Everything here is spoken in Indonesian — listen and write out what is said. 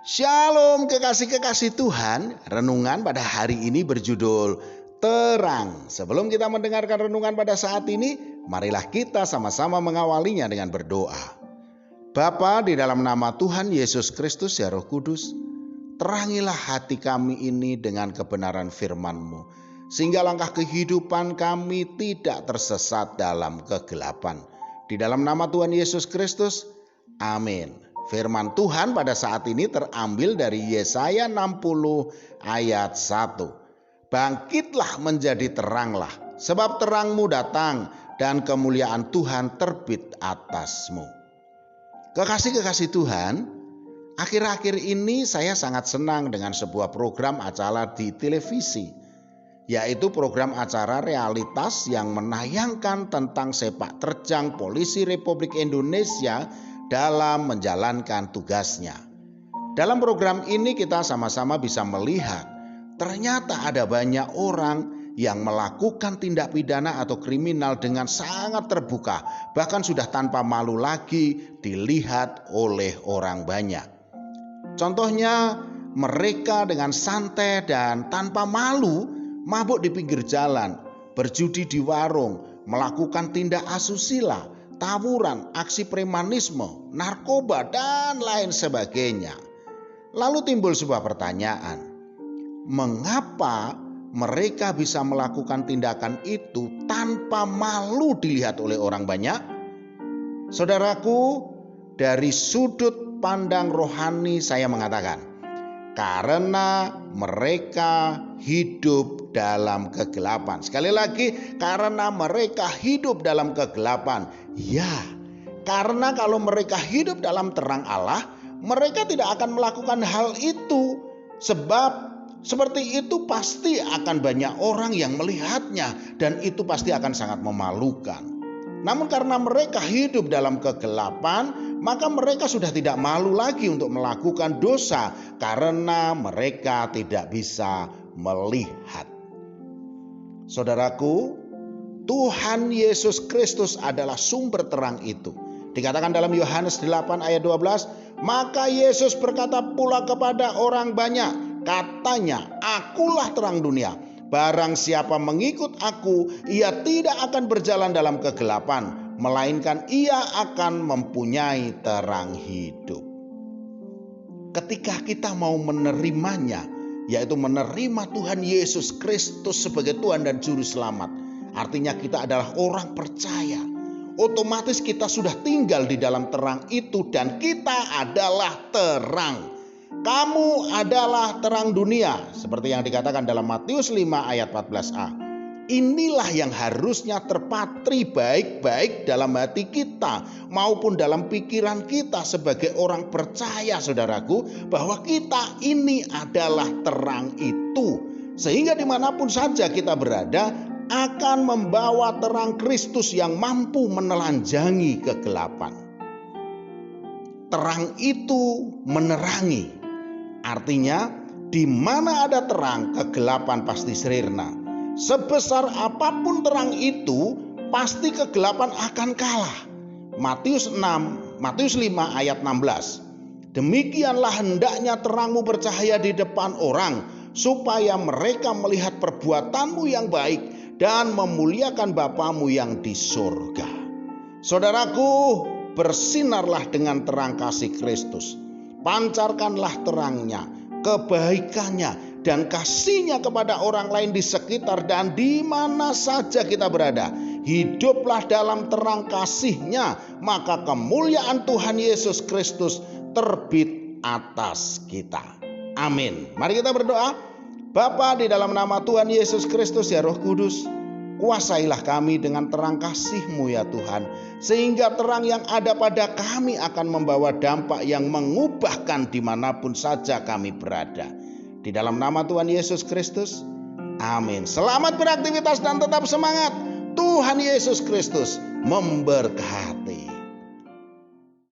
Shalom kekasih-kekasih Tuhan. Renungan pada hari ini berjudul Terang. Sebelum kita mendengarkan renungan pada saat ini, marilah kita sama-sama mengawalinya dengan berdoa. Bapa, di dalam nama Tuhan Yesus Kristus ya Roh Kudus, terangilah hati kami ini dengan kebenaran firman-Mu, sehingga langkah kehidupan kami tidak tersesat dalam kegelapan. Di dalam nama Tuhan Yesus Kristus, amin. Firman Tuhan pada saat ini terambil dari Yesaya 60 ayat 1. Bangkitlah menjadi teranglah, sebab terangmu datang dan kemuliaan Tuhan terbit atasmu. Kekasih-kekasih Tuhan, akhir-akhir ini saya sangat senang dengan sebuah program acara di televisi, yaitu program acara realitas yang menayangkan tentang sepak terjang polisi Republik Indonesia dalam menjalankan tugasnya. Dalam program ini kita sama-sama bisa melihat ternyata ada banyak orang yang melakukan tindak pidana atau kriminal dengan sangat terbuka, bahkan sudah tanpa malu lagi dilihat oleh orang banyak. Contohnya, mereka dengan santai dan tanpa malu mabuk di pinggir jalan, berjudi di warung, melakukan tindak asusila, tawuran, aksi premanisme, narkoba, dan lain sebagainya. Lalu timbul sebuah pertanyaan, mengapa mereka bisa melakukan tindakan itu tanpa malu dilihat oleh orang banyak? Saudaraku, dari sudut pandang rohani saya mengatakan, karena mereka hidup dalam kegelapan. Sekali lagi, karena mereka hidup dalam kegelapan. Ya, karena kalau mereka hidup dalam terang Allah, mereka tidak akan melakukan hal itu. Sebab seperti itu pasti akan banyak orang yang melihatnya, dan itu pasti akan sangat memalukan. Namun karena mereka hidup dalam kegelapan, maka mereka sudah tidak malu lagi untuk melakukan dosa karena mereka tidak bisa melihat. Saudaraku, Tuhan Yesus Kristus adalah sumber terang itu. Dikatakan dalam Yohanes 8 ayat 12, maka Yesus berkata pula kepada orang banyak, katanya, akulah terang dunia. Barang siapa mengikut aku, ia tidak akan berjalan dalam kegelapan, melainkan ia akan mempunyai terang hidup. Ketika kita mau menerimanya, yaitu menerima Tuhan Yesus Kristus sebagai Tuhan dan Juru Selamat, artinya kita adalah orang percaya. Otomatis kita sudah tinggal di dalam terang itu dan kita adalah terang. Kamu adalah terang dunia, seperti yang dikatakan dalam Matius 5 ayat 14a. Inilah yang harusnya terpatri baik-baik dalam hati kita maupun dalam pikiran kita sebagai orang percaya, saudaraku, bahwa kita ini adalah terang itu. Sehingga dimanapun saja kita berada akan membawa terang Kristus yang mampu menelanjangi kegelapan. Terang itu menerangi. Artinya, di mana ada terang, kegelapan pasti sirna. Sebesar apapun terang itu, pasti kegelapan akan kalah. Matius 5 ayat 16. Demikianlah hendaknya terangmu bercahaya di depan orang, supaya mereka melihat perbuatanmu yang baik dan memuliakan Bapamu yang di surga. Saudaraku, bersinarlah dengan terang kasih Kristus. Pancarkanlah terangnya, kebaikannya, dan kasihnya kepada orang lain di sekitar dan di mana saja kita berada. Hiduplah dalam terang kasihnya, maka kemuliaan Tuhan Yesus Kristus terbit atas kita. Amin. Mari kita berdoa. Bapa, di dalam nama Tuhan Yesus Kristus ya Roh Kudus, kuasailah kami dengan terang kasih-Mu ya Tuhan, sehingga terang yang ada pada kami akan membawa dampak yang mengubahkan dimanapun saja kami berada. Di dalam nama Tuhan Yesus Kristus, amin. Selamat beraktivitas dan tetap semangat. Tuhan Yesus Kristus memberkati.